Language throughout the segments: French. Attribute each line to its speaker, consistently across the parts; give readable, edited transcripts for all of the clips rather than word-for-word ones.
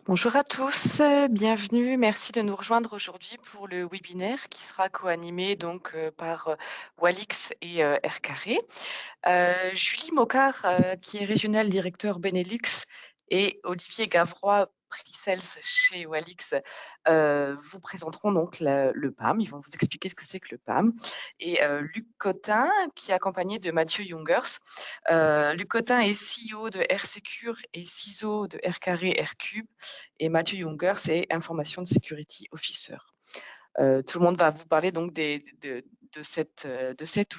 Speaker 1: Bonjour à tous, bienvenue. Merci de nous rejoindre aujourd'hui pour le webinaire qui sera co-animé donc par Walix et R Carré. Julie Mocard, qui est régional directeur Benelux, et Olivier Gavroy, Pre-Sales chez Walix, vous présenteront donc le PAM. Ils vont vous expliquer ce que c'est que le PAM. Et Luc Cotin, qui est accompagné de Mathieu Jungers. Luc Cotin est CEO de R-Secure et CISO de R Carré R Cube. Et Mathieu Jungers est Information Security Officer. Tout le monde va vous parler donc de cet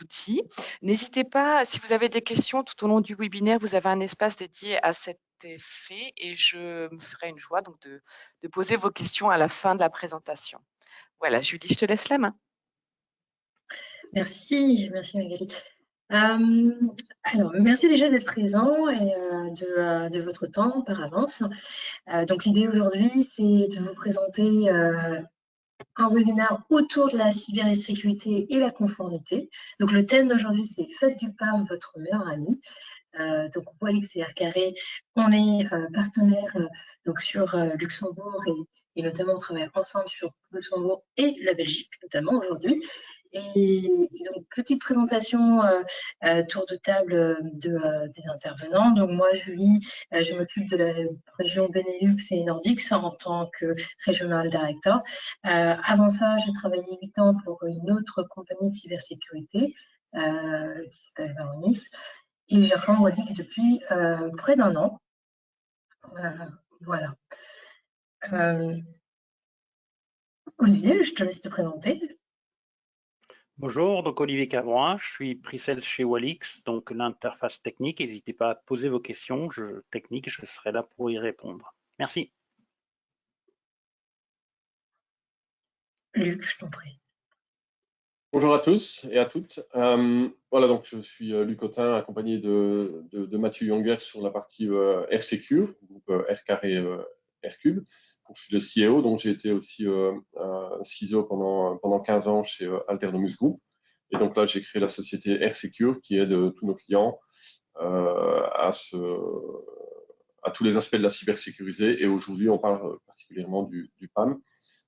Speaker 1: outil. N'hésitez pas, si vous avez des questions tout au long du webinaire, vous avez un espace dédié à cet effet et je me ferai une joie donc de poser vos questions à la fin de la présentation. Voilà, Julie, je te laisse la main.
Speaker 2: Merci Magali. Alors, merci déjà d'être présent et de votre temps par avance. Donc, l'idée aujourd'hui, c'est de vous présenter un webinaire autour de la cybersécurité et la conformité. Donc, le thème d'aujourd'hui, c'est « Faites du PAM votre meilleur ami ». Donc, Walix et R Carré, on est partenaires donc sur Luxembourg et notamment on travaille ensemble sur Luxembourg et la Belgique notamment aujourd'hui. Et donc, petite présentation tour de table des intervenants. Donc, moi, Julie, je m'occupe de la région Benelux et Nordiques en tant que Regional Director. Avant ça, j'ai travaillé 8 ans pour une autre compagnie de cybersécurité qui s'appelle Varonis. Et je rejoins Walix depuis près d'un an. Voilà. Olivier, je te laisse te présenter.
Speaker 3: Bonjour, donc Olivier Gavroy, je suis pre-sales chez Walix, donc l'interface technique. N'hésitez pas à poser vos questions techniques, je serai là pour y répondre. Merci.
Speaker 2: Luc, je t'en prie.
Speaker 4: Bonjour à tous et à toutes. Voilà, donc je suis Luc Cotin, accompagné de Mathieu Jungers sur la partie R-Secure, groupe R Carré R Cube. Donc, je suis le CEO, donc j'ai été aussi CISO pendant 15 ans chez Alternomus Group. Et donc là, j'ai créé la société R-Secure qui aide tous nos clients à tous les aspects de la cybersécurité. Et aujourd'hui, on parle particulièrement du PAM.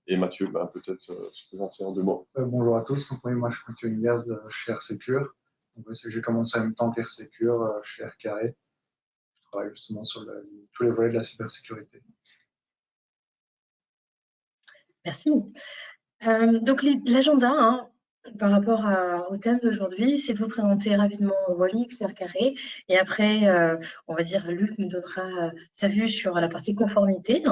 Speaker 4: Et Mathieu, peut-être se présenter en 2 mots.
Speaker 5: Bonjour à tous. Donc, oui, moi, je suis Mathieu Jungers chez R-Secure. J'ai commencé en même temps qu'R-Secure chez R Carré. Je travaille justement sur tous les volets de la cybersécurité.
Speaker 2: Merci. Donc, l'agenda, par rapport au thème d'aujourd'hui, c'est de vous présenter rapidement Walix, R Carré, et après, on va dire, Luc nous donnera sa vue sur la partie conformité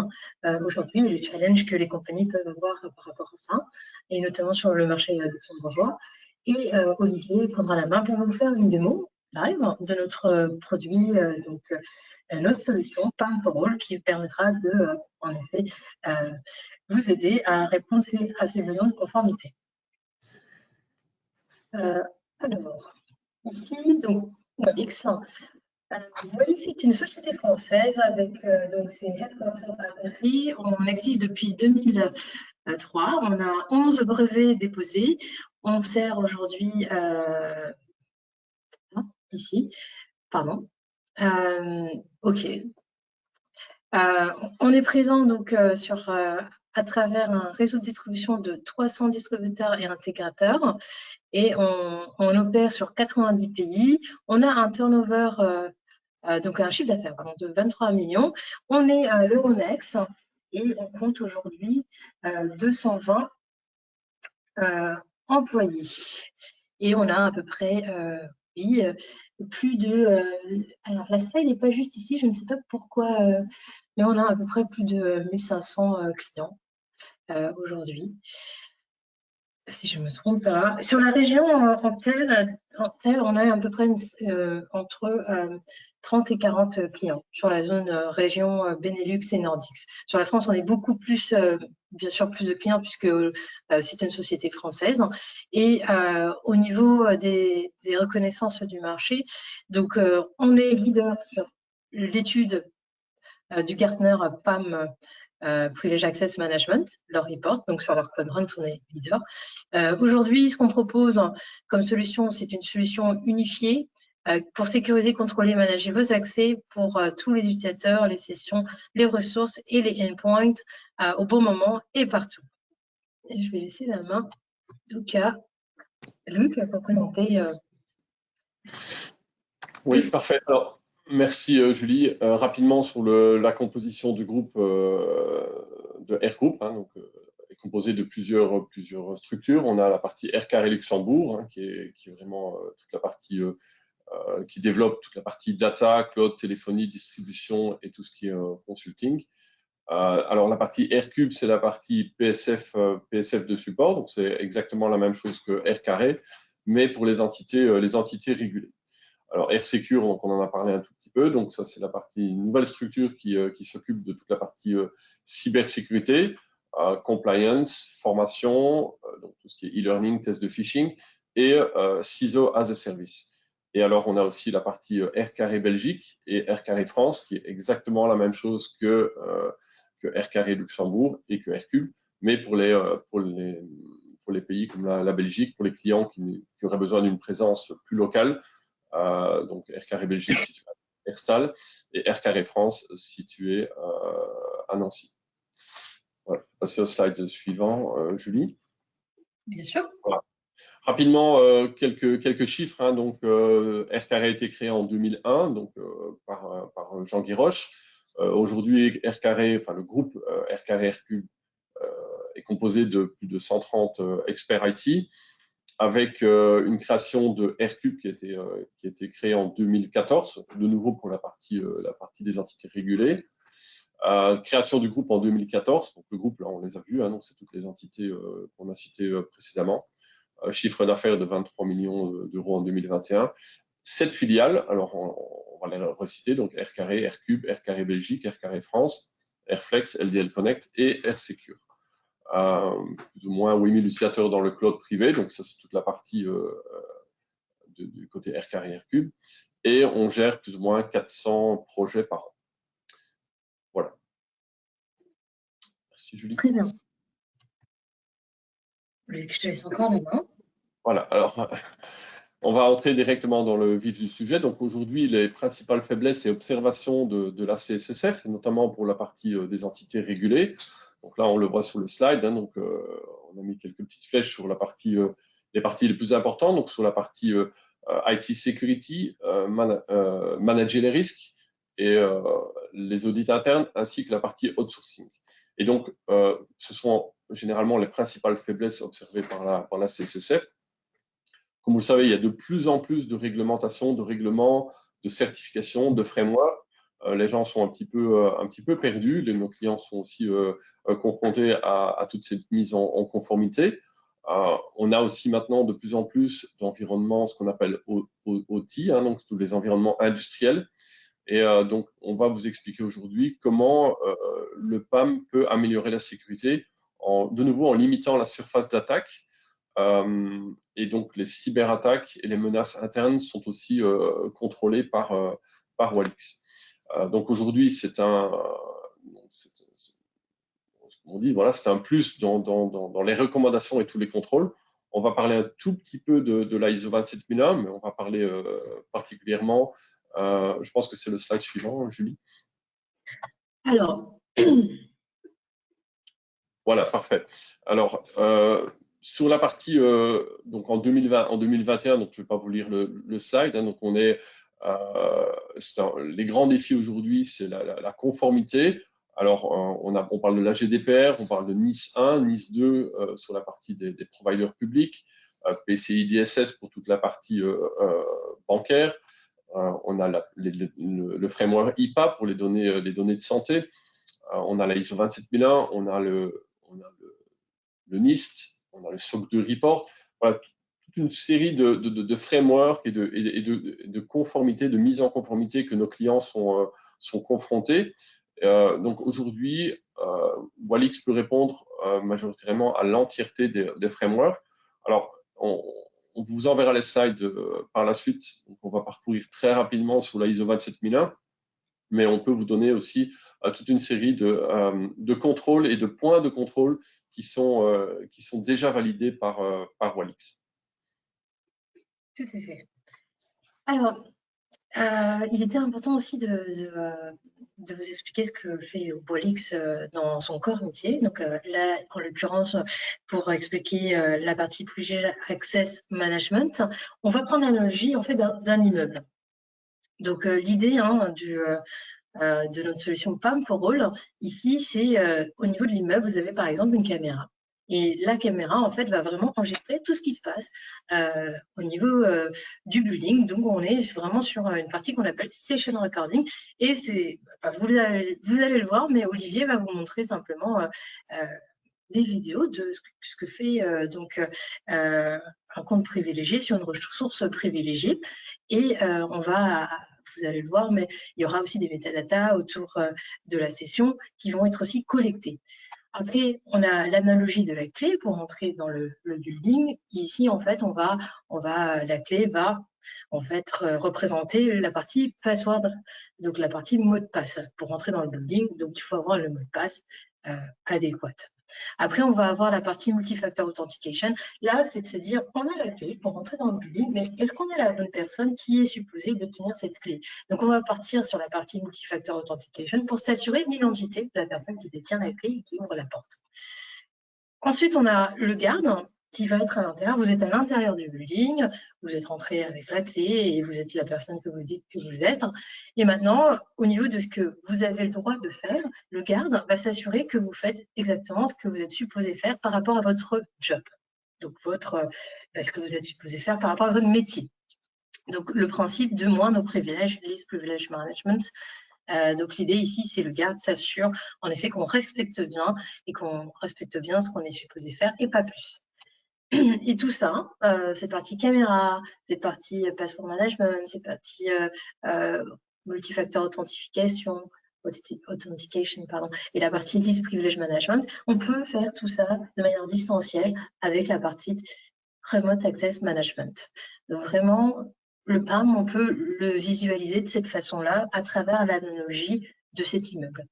Speaker 2: aujourd'hui, le challenge que les compagnies peuvent avoir par rapport à ça, et notamment sur le marché luxembourgeois. Et Olivier prendra la main pour vous faire une démo live de notre produit, donc notre solution PAM for All, qui permettra de, en effet, vous aider à répondre à ces besoins de conformité. Alors, ici, donc, Walix. Walix est une société française avec donc ses headquarters à Paris. On existe depuis 2003. On a 11 brevets déposés. On sert aujourd'hui ici. Pardon. OK. On est présent donc à travers un réseau de distribution de 300 distributeurs et intégrateurs, et on opère sur 90 pays. On a un turnover, donc un chiffre d'affaires de 23 millions. On est l'Euronext et on compte aujourd'hui 220 employés. Et on a à peu près, plus de... alors, la slide n'est pas juste ici, je ne sais pas pourquoi, mais on a à peu près plus de 1500 clients aujourd'hui, si je ne me trompe pas. Sur la région en telle, on a à peu près entre 30 et 40 clients sur la zone région Benelux et Nordiques. Sur la France, on est beaucoup plus, bien sûr, plus de clients puisque c'est une société française. Et au niveau des reconnaissances du marché, donc on est leader sur l'étude du Gartner PAM Privilege Access Management, leur report, donc sur leur quadrant, on est leader. Aujourd'hui, ce qu'on propose comme solution, c'est une solution unifiée pour sécuriser, contrôler, manager vos accès pour tous les utilisateurs, les sessions, les ressources et les endpoints au bon moment et partout. Et je vais laisser la main, en tout cas, Luc, pour présenter.
Speaker 4: Oui, parfait. Alors, merci Julie. Rapidement sur la composition du groupe de R Group, hein, donc, est composé de plusieurs structures. On a la partie R Carré Luxembourg, hein, qui est vraiment toute la partie qui développe toute la partie data, cloud, téléphonie, distribution et tout ce qui est consulting. Alors la partie R Cube, c'est la partie PSF de support, donc c'est exactement la même chose que R Carré, mais pour les entités régulées. Alors R Secure, donc on en a parlé un tout petit peu, donc ça c'est la partie nouvelle structure qui s'occupe de toute la partie cybersécurité, compliance, formation, donc tout ce qui est e-learning, test de phishing et CISO as a service. Et alors on a aussi la partie R Carré Belgique et R Carré France qui est exactement la même chose que R Carré Luxembourg et que R Cube, mais pour les pays comme la Belgique, pour les clients qui auraient besoin d'une présence plus locale. Donc R Carré Belgique situé à Herstal et R Carré France situé à Nancy. Voilà. Passer au slide suivant, Julie.
Speaker 2: Bien sûr.
Speaker 4: Voilà. Rapidement, quelques chiffres. Hein. Donc, R Carré a été créé en 2001 donc, par Jean-Guy Roche. Aujourd'hui, R Carré, enfin le groupe R Carré RQ est composé de plus de 130 experts IT, avec une création de R-Cube qui a été créée en 2014, de nouveau pour la partie des entités régulées. Création du groupe en 2014, donc le groupe, là, on les a vus, hein, donc c'est toutes les entités qu'on a citées précédemment. Chiffre d'affaires de 23 millions d'euros en 2021. 7 filiales, alors on va les reciter, donc R Carré, R Cube, R Carré Belgique, R Carré France, Airflex, LDL Connect et R Secure. Plus ou moins 8000 utilisateurs dans le cloud privé, donc ça c'est toute la partie du côté R Carré R Cube, et on gère plus ou moins 400 projets par an. Voilà. Merci Julie.
Speaker 2: Très bien. Je te laisse encore la main.
Speaker 4: Voilà, alors on va entrer directement dans le vif du sujet. Donc aujourd'hui, les principales faiblesses et observations de la CSSF, notamment pour la partie des entités régulées. Donc là, on le voit sur le slide. Hein, donc on a mis quelques petites flèches sur la partie, les parties les plus importantes. Donc sur la partie IT security, manager les risques et les audits internes, ainsi que la partie outsourcing. Et donc, ce sont généralement les principales faiblesses observées par la CSSF. Comme vous le savez, il y a de plus en plus de réglementations, de règlements, de certifications, de frameworks. Les gens sont un petit peu perdus. Nos clients sont aussi confrontés à toute cette mise en conformité. On a aussi maintenant de plus en plus d'environnements, ce qu'on appelle OT, hein, donc tous les environnements industriels. Et donc, on va vous expliquer aujourd'hui comment le PAM peut améliorer la sécurité, de nouveau en limitant la surface d'attaque. Et donc, les cyberattaques et les menaces internes sont aussi contrôlées par Walix. Donc, aujourd'hui, on dit, voilà, c'est un plus dans les recommandations et tous les contrôles. On va parler un tout petit peu de la ISO 27001, mais on va parler particulièrement, je pense que c'est le slide suivant, Julie.
Speaker 2: Alors.
Speaker 4: Voilà, parfait. Alors, sur la partie, donc en 2021, donc je ne vais pas vous lire le slide, hein, donc on est, les grands défis aujourd'hui, c'est la conformité. Alors, on parle de la GDPR, on parle de NIS 1, NIS 2 sur la partie des providers publics, PCI DSS pour toute la partie bancaire. On a le framework IPA pour les données de santé. On a la ISO 27001, on a le NIST, on a le SOC 2 report. Voilà, toute une série de frameworks et de conformité, de mise en conformité que nos clients sont confrontés. Donc aujourd'hui, Walix peut répondre majoritairement à l'entièreté des frameworks. Alors, on vous enverra les slides par la suite. Donc, on va parcourir très rapidement sur la ISO 27001, mais on peut vous donner aussi toute une série de contrôles et de points de contrôle qui sont déjà validés par Walix.
Speaker 2: Tout à fait. Alors, il était important aussi de vous expliquer ce que fait Walix dans son corps métier. Donc là, en l'occurrence, pour expliquer la partie Privileged Access Management, on va prendre l'analogie en fait d'un immeuble. Donc l'idée de notre solution PAM for All, ici, c'est au niveau de l'immeuble, vous avez par exemple une caméra. Et la caméra, en fait, va vraiment enregistrer tout ce qui se passe au niveau du building. Donc, on est vraiment sur une partie qu'on appelle Station Recording. Et c'est, vous allez le voir, mais Olivier va vous montrer simplement des vidéos de ce que fait un compte privilégié sur une ressource privilégiée. Et vous allez le voir, mais il y aura aussi des métadatas autour de la session qui vont être aussi collectés. Après, on a l'analogie de la clé pour entrer dans le building. Ici, en fait, la clé va en fait représenter la partie password, donc la partie mot de passe pour entrer dans le building. Donc, il faut avoir le mot de passe adéquat. Après, on va avoir la partie multifactor authentication. Là, c'est de se dire, on a la clé pour entrer dans le building, mais est-ce qu'on est la bonne personne qui est supposée détenir cette clé? Donc, on va partir sur la partie multifactor authentication pour s'assurer de l'identité de la personne qui détient la clé et qui ouvre la porte. Ensuite, on a le garde qui va être à l'intérieur. Vous êtes à l'intérieur du building, vous êtes rentré avec la clé et vous êtes la personne que vous dites que vous êtes. Et maintenant, au niveau de ce que vous avez le droit de faire, le garde va s'assurer que vous faites exactement ce que vous êtes supposé faire par rapport à votre job. Donc, ce que vous êtes supposé faire par rapport à votre métier. Donc, le principe de moindre privilège, least privilege management. Donc l'idée ici, c'est le garde s'assure en effet qu'on respecte bien et qu'on respecte bien ce qu'on est supposé faire et pas plus. Et tout ça, cette partie caméra, cette partie password management, cette partie multifactor authentication, et la partie least privilege management, on peut faire tout ça de manière distancielle avec la partie remote access management. Donc vraiment, le PAM, on peut le visualiser de cette façon-là à travers l'analogie de cet immeuble.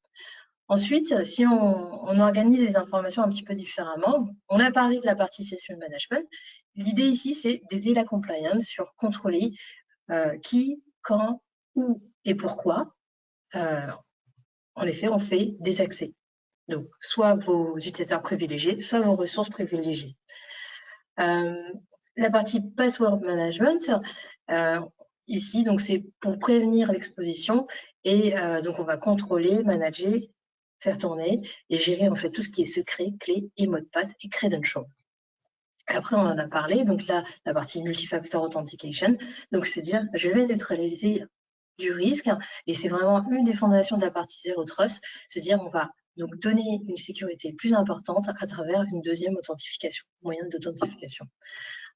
Speaker 2: Ensuite, si on organise les informations un petit peu différemment, on a parlé de la partie session management. L'idée ici, c'est d'aider la compliance sur contrôler qui, quand, où et pourquoi. En effet, on fait des accès. Donc, soit vos utilisateurs privilégiés, soit vos ressources privilégiées. La partie password management, ici, donc c'est pour prévenir l'exposition et donc on va contrôler, manager, faire tourner et gérer en fait tout ce qui est secret, clé et mot de passe et credential. Après, on en a parlé, donc là, la partie multifactor authentication, donc se dire, je vais neutraliser du risque et c'est vraiment une des fondations de la partie Zero Trust, se dire, on va donc donner une sécurité plus importante à travers une deuxième authentification, moyen d'authentification.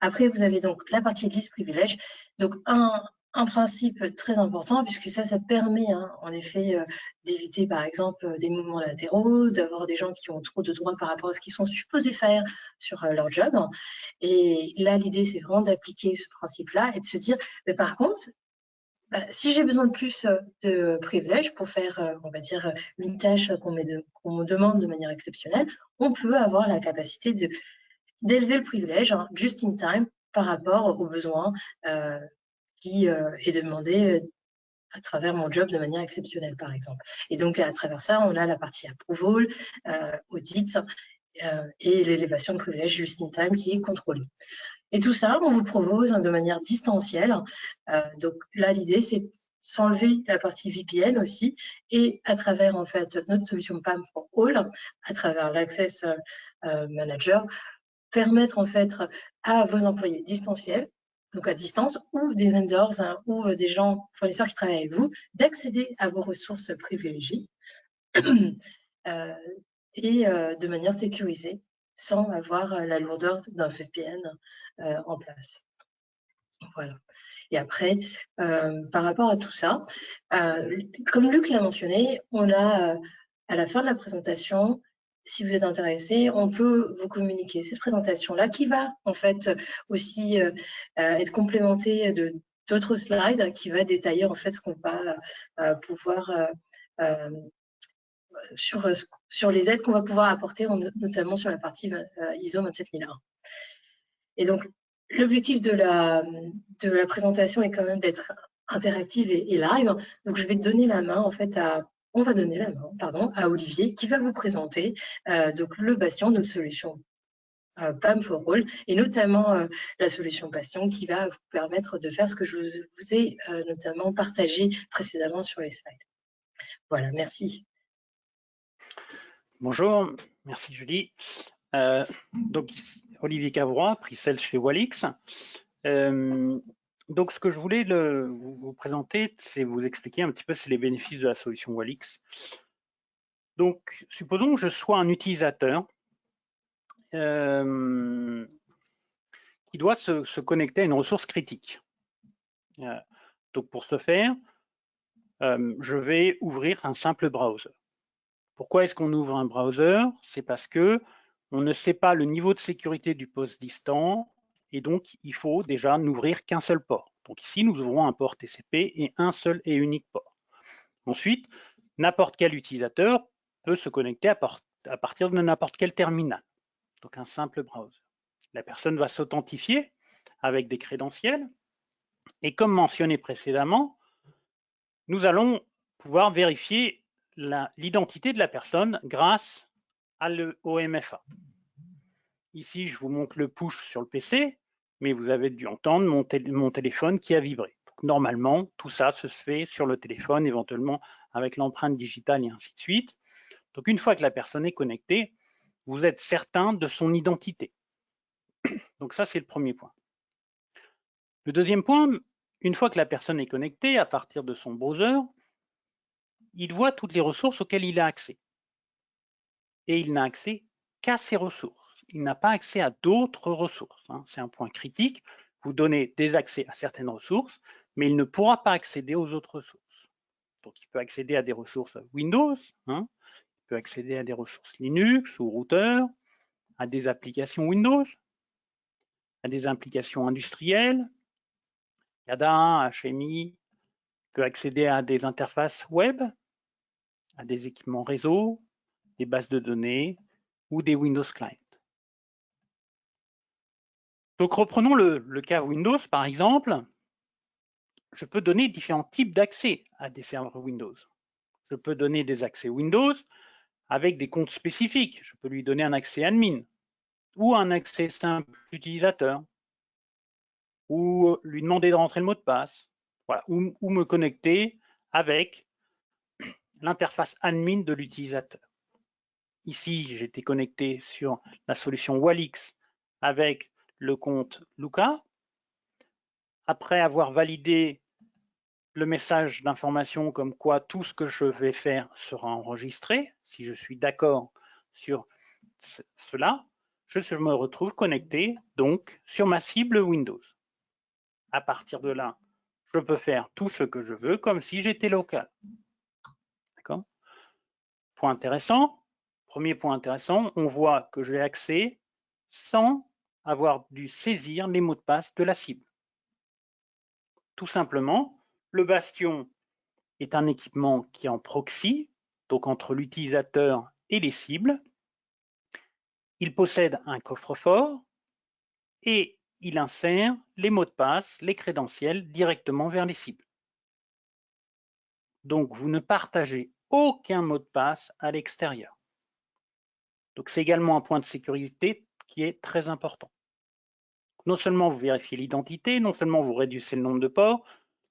Speaker 2: Après, vous avez donc la partie least privilege, donc un principe très important, puisque ça permet en effet d'éviter par exemple des mouvements latéraux, d'avoir des gens qui ont trop de droits par rapport à ce qu'ils sont supposés faire sur leur job. Et là, l'idée, c'est vraiment d'appliquer ce principe-là et de se dire, mais par contre, si j'ai besoin de plus de privilèges pour faire, on va dire, une tâche qu'on me demande de manière exceptionnelle, on peut avoir la capacité d'élever le privilège just in time par rapport aux besoins qui est demandé à travers mon job de manière exceptionnelle, par exemple. Et donc, à travers ça, on a la partie approval, audit et l'élévation de privilèges just in time qui est contrôlée. Et tout ça, on vous propose de manière distancielle. Donc là, l'idée, c'est de s'enlever la partie VPN aussi et à travers, en fait, notre solution PAM for All, à travers l'Access Manager, permettre, en fait, à vos employés distanciels, donc à distance, ou des vendors ou des gens, fournisseurs qui travaillent avec vous, d'accéder à vos ressources privilégiées et de manière sécurisée, sans avoir la lourdeur d'un VPN en place. Voilà. Et après, par rapport à tout ça, comme Luc l'a mentionné, on a à la fin de la présentation, si vous êtes intéressé, on peut vous communiquer cette présentation-là qui va en fait aussi être complémentée d'autres slides qui va détailler en fait ce qu'on va pouvoir sur les aides qu'on va pouvoir apporter, notamment sur la partie ISO 27001. Et donc L'objectif de la présentation est quand même d'être interactive et live. Donc, je vais donner la main, en fait, on va donner la main, pardon, à Olivier, qui va vous présenter donc le Bastion, notre solution PAM for All, et notamment la solution Bastion qui va vous permettre de faire ce que je vous ai notamment partagé précédemment sur les slides. Voilà, merci.
Speaker 3: Bonjour, merci Julie. Donc, Olivier Cavrois, pre-sales chez Walix. Donc, ce que je voulais vous présenter, c'est vous expliquer un petit peu les bénéfices de la solution Walix. Donc, supposons que je sois un utilisateur qui doit se connecter à une ressource critique. Donc, pour ce faire, je vais ouvrir un simple browser. Pourquoi est-ce qu'on ouvre un browser? C'est parce que on ne sait pas le niveau de sécurité du poste distant et donc il faut déjà n'ouvrir qu'un seul port. Donc ici, nous ouvrons un port TCP et un seul et unique port. Ensuite, n'importe quel utilisateur peut se connecter à partir de n'importe quel terminal. Donc un simple browser. La personne va s'authentifier avec des crédentiels et comme mentionné précédemment, nous allons pouvoir vérifier l'identité de la personne grâce au MFA. Ici, je vous montre le push sur le PC, mais vous avez dû entendre mon téléphone qui a vibré. Donc, normalement, tout ça se fait sur le téléphone, éventuellement avec l'empreinte digitale et ainsi de suite. Donc, une fois que la personne est connectée, vous êtes certain de son identité. Donc, ça, c'est le premier point. Le deuxième point, une fois que la personne est connectée, à partir de son browser, il voit toutes les ressources auxquelles il a accès. Et il n'a accès qu'à ces ressources. Il n'a pas accès à d'autres ressources. C'est un point critique. Vous donnez des accès à certaines ressources, mais il ne pourra pas accéder aux autres ressources. Donc, il peut accéder à des ressources Windows, il peut accéder à des ressources Linux ou routeur, à des applications Windows, à des applications industrielles, SCADA, HMI, il peut accéder à des interfaces web, à des équipements réseau, des bases de données ou des Windows Client. Donc, reprenons le cas Windows, par exemple. Je peux donner différents types d'accès à des serveurs Windows. Je peux donner des accès Windows avec des comptes spécifiques. Je peux lui donner un accès admin ou un accès simple utilisateur ou lui demander de rentrer le mot de passe, voilà, ou me connecter avec l'interface admin de l'utilisateur. Ici, j'ai été connecté sur la solution Walix avec le compte Luca. Après avoir validé le message d'information comme quoi tout ce que je vais faire sera enregistré, si je suis d'accord sur cela, je me retrouve connecté donc sur ma cible Windows. À partir de là, je peux faire tout ce que je veux comme si j'étais local. D'accord ? Point intéressant, premier point intéressant, on voit que j'ai accès sans avoir dû saisir les mots de passe de la cible. Tout simplement, le Bastion est un équipement qui est en proxy, donc entre l'utilisateur et les cibles. Il possède un coffre-fort et il insère les mots de passe, les crédentiels directement vers les cibles. Donc, vous ne partagez aucun mot de passe à l'extérieur. Donc, c'est également un point de sécurité qui est très important. Non seulement vous vérifiez l'identité, non seulement vous réduisez le nombre de ports,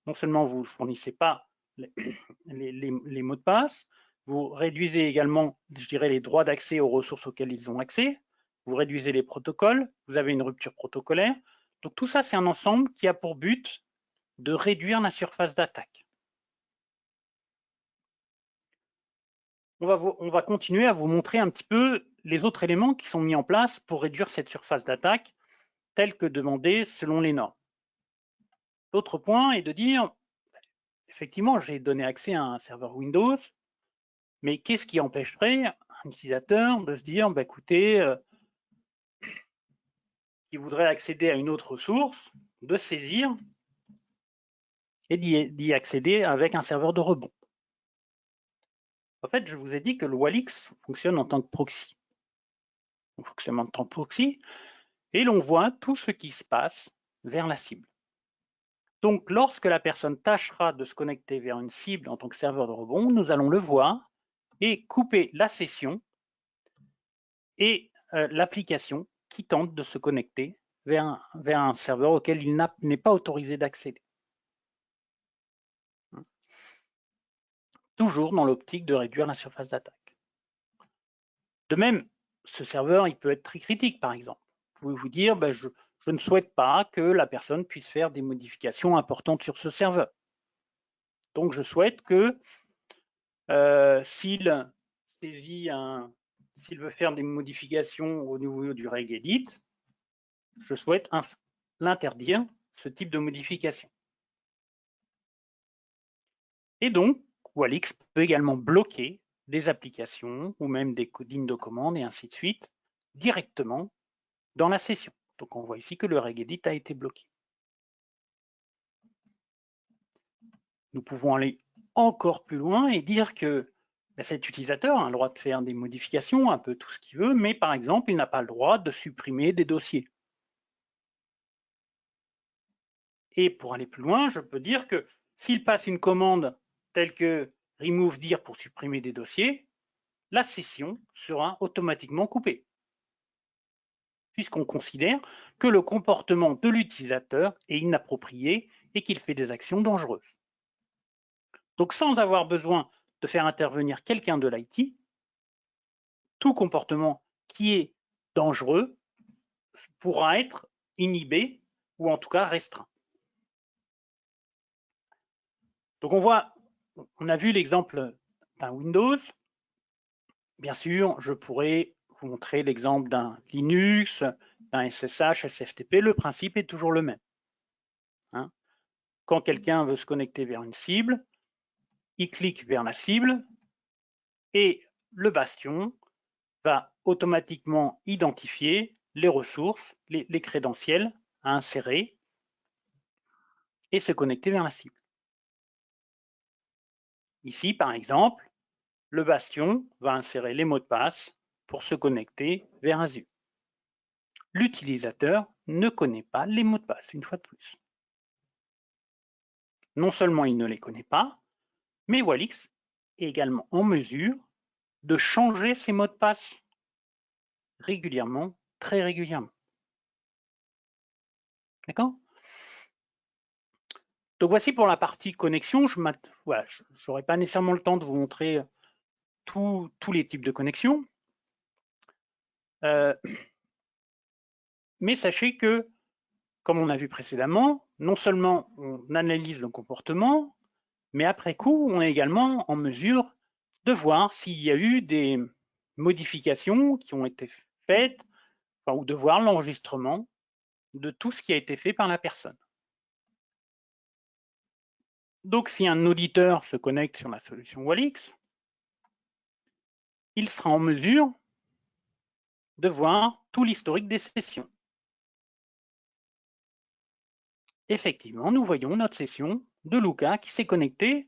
Speaker 3: non seulement vous ne fournissez pas les mots de passe, vous réduisez également, je dirais, les droits d'accès aux ressources auxquelles ils ont accès, vous réduisez les protocoles, vous avez une rupture protocolaire. Donc tout ça, c'est un ensemble qui a pour but de réduire la surface d'attaque. On va continuer à vous montrer un petit peu les autres éléments qui sont mis en place pour réduire cette surface d'attaque, telle que demandée selon les normes. L'autre point est de dire, effectivement, j'ai donné accès à un serveur Windows, mais qu'est-ce qui empêcherait un utilisateur de se dire, bah, écoutez, qui voudrait accéder à une autre ressource, de saisir et d'y accéder avec un serveur de rebond. En fait, je vous ai dit que le Walix fonctionne en tant que proxy. On fonctionne en tant que proxy, et l'on voit tout ce qui se passe vers la cible. Donc, lorsque la personne tâchera de se connecter vers une cible en tant que serveur de rebond, nous allons le voir et couper la session et l'application qui tente de se connecter vers un serveur auquel il n'est pas autorisé d'accéder. Toujours dans l'optique de réduire la surface d'attaque. De même, ce serveur, il peut être très critique, par exemple. Vous pouvez vous dire, ben, je ne souhaite pas que la personne puisse faire des modifications importantes sur ce serveur. Donc, je souhaite que s'il veut faire des modifications au niveau du regedit, je souhaite l'interdire, ce type de modification. Et donc, Walix peut également bloquer des applications ou même des lignes de commande et ainsi de suite directement dans la session. Donc, on voit ici que le regedit a été bloqué. Nous pouvons aller encore plus loin et dire que cet utilisateur a le droit de faire des modifications, un peu tout ce qu'il veut, mais par exemple, il n'a pas le droit de supprimer des dossiers. Et pour aller plus loin, je peux dire que s'il passe une commande telle que remove dir pour supprimer des dossiers, la session sera automatiquement coupée, puisqu'on considère que le comportement de l'utilisateur est inapproprié et qu'il fait des actions dangereuses. Donc, sans avoir besoin de faire intervenir quelqu'un de l'IT, tout comportement qui est dangereux pourra être inhibé ou en tout cas restreint. Donc, on a vu l'exemple d'un Windows. Bien sûr, je pourrais vous montrer l'exemple d'un Linux, d'un SSH, SFTP. Le principe est toujours le même. Quand quelqu'un veut se connecter vers une cible, il clique vers la cible et le bastion va automatiquement identifier les ressources, les crédentiels à insérer et se connecter vers la cible. Ici, par exemple, le bastion va insérer les mots de passe pour se connecter vers Azure. L'utilisateur ne connaît pas les mots de passe, une fois de plus. Non seulement il ne les connaît pas, mais Walix est également en mesure de changer ses mots de passe régulièrement, très régulièrement. D'accord ? Donc voici pour la partie connexion. Je n'aurai pas nécessairement le temps de vous montrer tous les types de connexions. Mais sachez que, comme on a vu précédemment, non seulement on analyse le comportement, mais après coup, on est également en mesure de voir s'il y a eu des modifications qui ont été faites, ou de voir l'enregistrement de tout ce qui a été fait par la personne. Donc, si un auditeur se connecte sur la solution Walix, il sera en mesure de voir tout l'historique des sessions. Effectivement, nous voyons notre session de Luca qui s'est connecté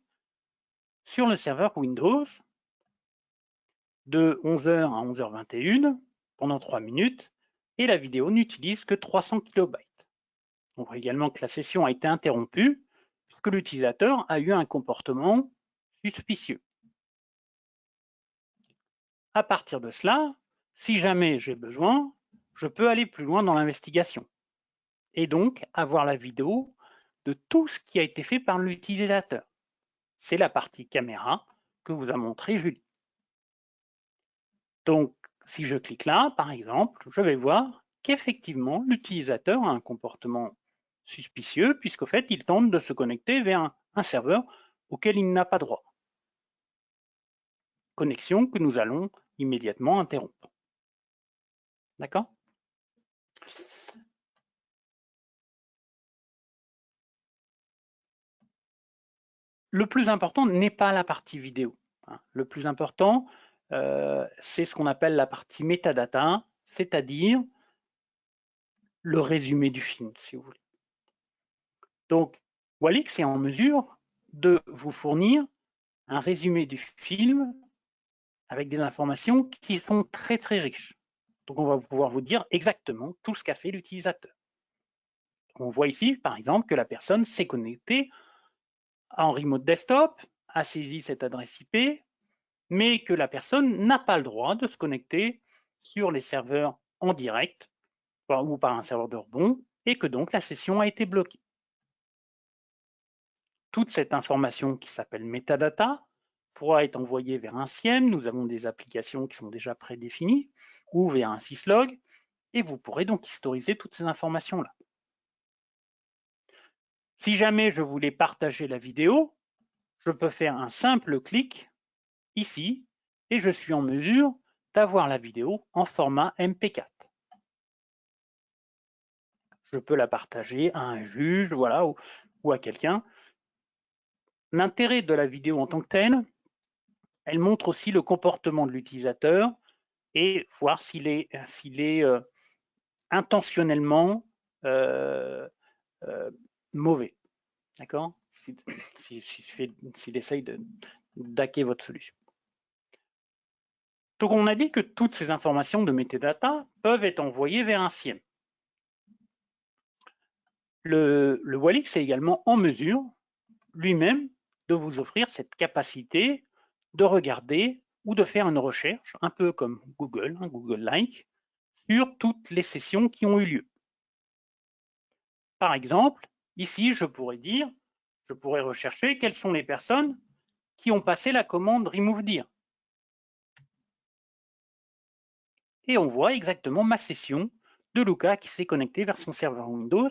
Speaker 3: sur le serveur Windows de 11h à 11h21 pendant 3 minutes et la vidéo n'utilise que 300 kilobytes. On voit également que la session a été interrompue puisque l'utilisateur a eu un comportement suspicieux. À partir de cela, si jamais j'ai besoin, je peux aller plus loin dans l'investigation et donc avoir la vidéo de tout ce qui a été fait par l'utilisateur. C'est la partie caméra que vous a montré Julie. Donc, si je clique là, par exemple, je vais voir qu'effectivement, l'utilisateur a un comportement suspicieux puisqu'au fait, il tente de se connecter vers un serveur auquel il n'a pas droit. Connexion que nous allons immédiatement interrompre. D'accord ? Le plus important n'est pas la partie vidéo. Le plus important, c'est ce qu'on appelle la partie metadata, c'est-à-dire le résumé du film, si vous voulez. Donc, Walix est en mesure de vous fournir un résumé du film avec des informations qui sont très très riches. Donc, on va pouvoir vous dire exactement tout ce qu'a fait l'utilisateur. On voit ici, par exemple, que la personne s'est connectée en remote desktop, a saisi cette adresse IP, mais que la personne n'a pas le droit de se connecter sur les serveurs en direct ou par un serveur de rebond, et que donc la session a été bloquée. Toute cette information qui s'appelle metadata pourra être envoyée vers un SIEM. Nous avons des applications qui sont déjà prédéfinies, ou vers un syslog, et vous pourrez donc historiser toutes ces informations-là. Si jamais je voulais partager la vidéo, je peux faire un simple clic ici, et je suis en mesure d'avoir la vidéo en format MP4. Je peux la partager à un juge, voilà, ou à quelqu'un. L'intérêt de la vidéo en tant que telle, elle montre aussi le comportement de l'utilisateur et voir s'il est intentionnellement mauvais. D'accord? S'il essaye d'hacker votre solution. Donc, on a dit que toutes ces informations de metadata peuvent être envoyées vers un SIEM. Le Walix est également en mesure, lui-même, de vous offrir cette capacité de regarder ou de faire une recherche, un peu comme Google, Google-like, sur toutes les sessions qui ont eu lieu. Par exemple, ici, je pourrais rechercher quelles sont les personnes qui ont passé la commande remove dir. Et on voit exactement ma session de Luca qui s'est connecté vers son serveur Windows,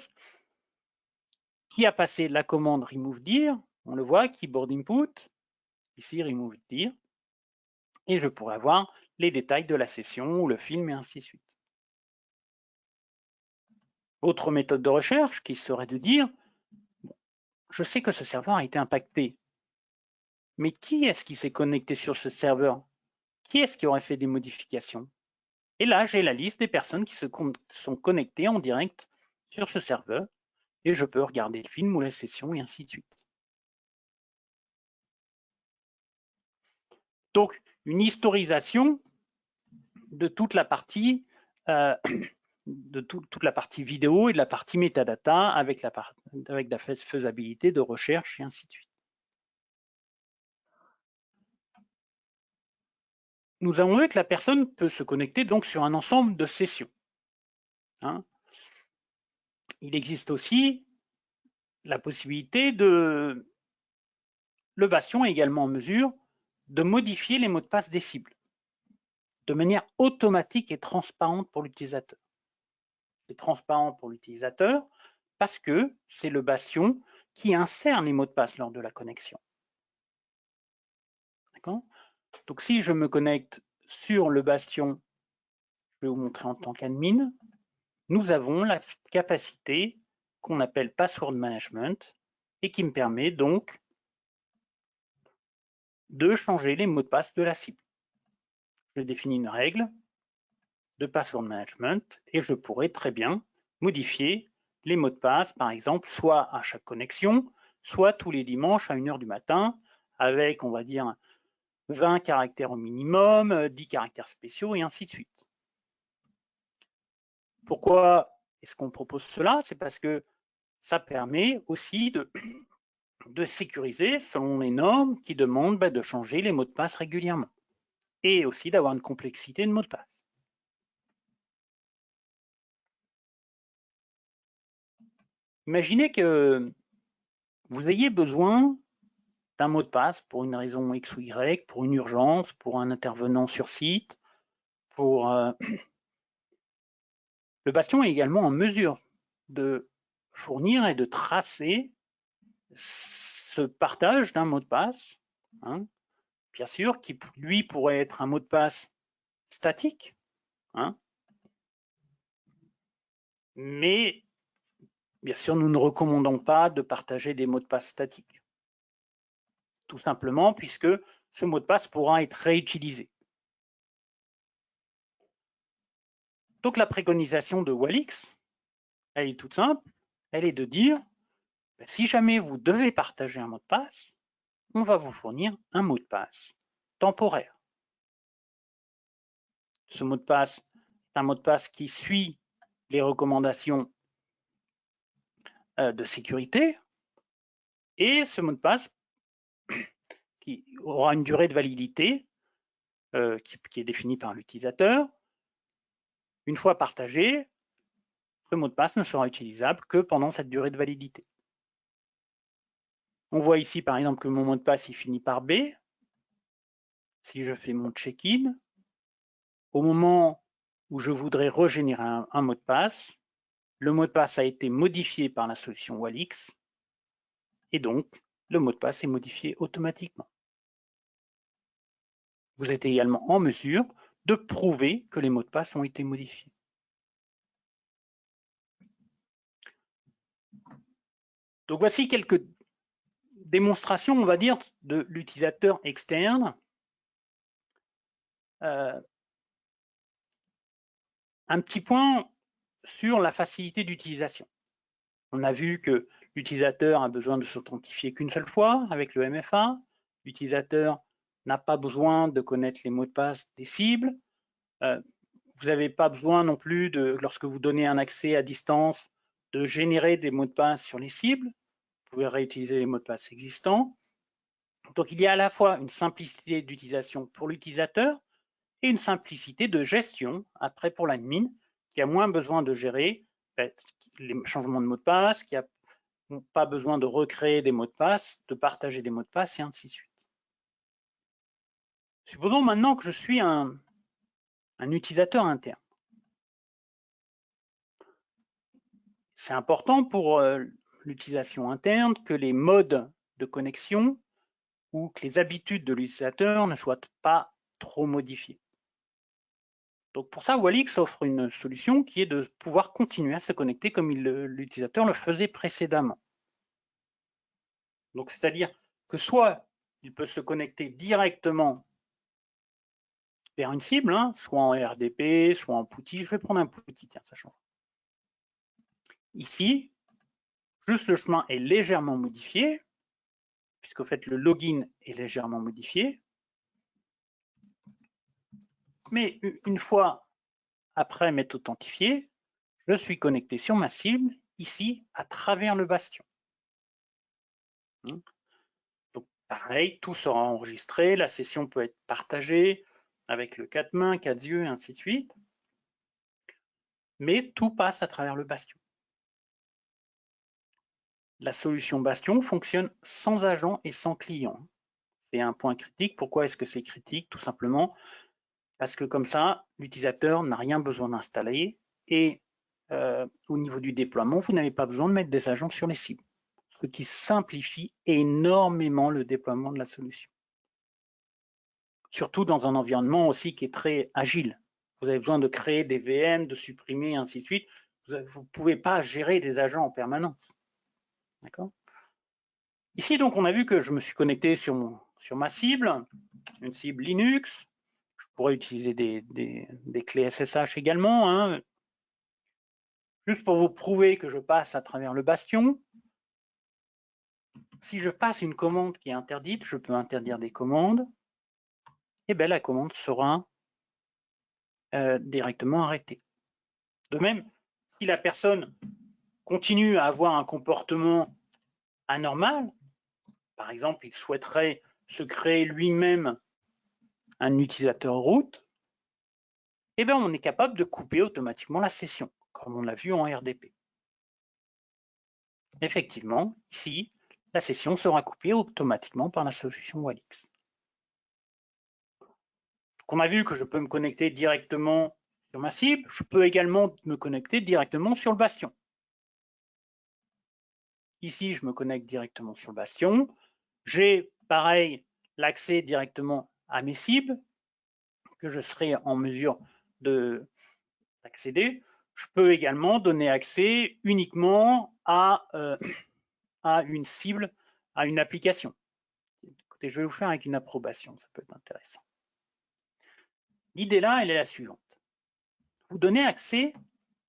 Speaker 3: qui a passé la commande remove dir. On le voit, keyboard input, ici remove dir. Et je pourrais avoir les détails de la session ou le film et ainsi de suite. Autre méthode de recherche qui serait de dire, je sais que ce serveur a été impacté, mais qui est-ce qui s'est connecté sur ce serveur? Qui est-ce qui aurait fait des modifications? Et là, j'ai la liste des personnes qui se sont connectées en direct sur ce serveur et je peux regarder le film ou la session et ainsi de suite. Donc, une historisation de toute la partie toute la partie vidéo et de la partie metadata avec la faisabilité de recherche et ainsi de suite. Nous avons vu que la personne peut se connecter donc sur un ensemble de sessions. Il existe aussi la possibilité le Bastion est également en mesure de modifier les mots de passe des cibles de manière automatique et transparente pour l'utilisateur. C'est transparent pour l'utilisateur parce que c'est le Bastion qui insère les mots de passe lors de la connexion. D'accord ? Donc si je me connecte sur le Bastion, je vais vous montrer en tant qu'admin, nous avons la capacité qu'on appelle password management et qui me permet donc de changer les mots de passe de la cible. Je définis une règle de password management et je pourrais très bien modifier les mots de passe, par exemple, soit à chaque connexion, soit tous les dimanches à 1h du matin, avec, on va dire, 20 caractères au minimum, 10 caractères spéciaux et ainsi de suite. Pourquoi est-ce qu'on propose cela? C'est parce que ça permet aussi de sécuriser selon les normes qui demandent de changer les mots de passe régulièrement et aussi d'avoir une complexité de mots de passe. Imaginez que vous ayez besoin d'un mot de passe pour une raison X ou Y, pour une urgence, pour un intervenant sur site, pour le Bastion est également en mesure de fournir et de tracer ce partage d'un mot de passe, bien sûr, qui lui pourrait être un mot de passe statique, mais bien sûr, nous ne recommandons pas de partager des mots de passe statiques, tout simplement puisque ce mot de passe pourra être réutilisé. Donc la préconisation de Walix, elle est toute simple, elle est de dire, si jamais vous devez partager un mot de passe, on va vous fournir un mot de passe temporaire. Ce mot de passe un mot de passe qui suit les recommandations de sécurité. Et ce mot de passe qui aura une durée de validité qui est définie par l'utilisateur. Une fois partagé, ce mot de passe ne sera utilisable que pendant cette durée de validité. On voit ici par exemple que mon mot de passe il finit par B. Si je fais mon check-in, au moment où je voudrais régénérer un mot de passe, le mot de passe a été modifié par la solution Walix et donc le mot de passe est modifié automatiquement. Vous êtes également en mesure de prouver que les mots de passe ont été modifiés. Donc voici quelques démonstrations, on va dire, de l'utilisateur externe. Un petit point sur la facilité d'utilisation. On a vu que l'utilisateur a besoin de s'authentifier qu'une seule fois avec le MFA. L'utilisateur n'a pas besoin de connaître les mots de passe des cibles. Vous n'avez pas besoin non plus, lorsque vous donnez un accès à distance, de générer des mots de passe sur les cibles. Vous pouvez réutiliser les mots de passe existants. Donc, il y a à la fois une simplicité d'utilisation pour l'utilisateur et une simplicité de gestion après pour l'admin qui a moins besoin de gérer les changements de mots de passe, qui n'a pas besoin de recréer des mots de passe, de partager des mots de passe et ainsi de suite. Supposons maintenant que je suis un utilisateur interne. C'est important pour l'utilisation interne que les modes de connexion ou que les habitudes de l'utilisateur ne soient pas trop modifiées. Donc pour ça, Walix offre une solution qui est de pouvoir continuer à se connecter comme l'utilisateur le faisait précédemment. Donc c'est-à-dire que soit il peut se connecter directement vers une cible, soit en RDP, soit en PuTTY. Je vais prendre un PuTTY, tiens, ça change. Ici, juste le chemin est légèrement modifié, puisqu'en fait le login est légèrement modifié. Mais une fois après m'être authentifié, je suis connecté sur ma cible, ici, à travers le bastion. Donc pareil, tout sera enregistré, la session peut être partagée avec le 4 mains, 4 yeux, et ainsi de suite. Mais tout passe à travers le bastion. La solution bastion fonctionne sans agent et sans client. C'est un point critique. Pourquoi est-ce que c'est critique? Tout simplement parce que comme ça, l'utilisateur n'a rien besoin d'installer et au niveau du déploiement, vous n'avez pas besoin de mettre des agents sur les cibles, ce qui simplifie énormément le déploiement de la solution. Surtout dans un environnement aussi qui est très agile. Vous avez besoin de créer des VM, de supprimer, ainsi de suite. Vous ne pouvez pas gérer des agents en permanence. D'accord? Ici, donc, on a vu que je me suis connecté sur ma cible, une cible Linux. Je pourrais utiliser des clés SSH également. Juste pour vous prouver que je passe à travers le bastion. Si je passe une commande qui est interdite, je peux interdire des commandes. Et bien, la commande sera directement arrêtée. De même, si la personne continue à avoir un comportement anormal, par exemple, il souhaiterait se créer lui-même un utilisateur root, eh bien, on est capable de couper automatiquement la session, comme on l'a vu en RDP. Effectivement, ici, la session sera coupée automatiquement par la solution Walix. Donc, on a vu que je peux me connecter directement sur ma cible. Je peux également me connecter directement sur le bastion. Ici, je me connecte directement sur le bastion. J'ai, pareil, l'accès directement à mes cibles que je serai en mesure d'accéder. Je peux également donner accès uniquement à une cible, à une application. Écoutez, je vais vous faire avec une approbation, ça peut être intéressant. L'idée là, elle est la suivante. Vous donnez accès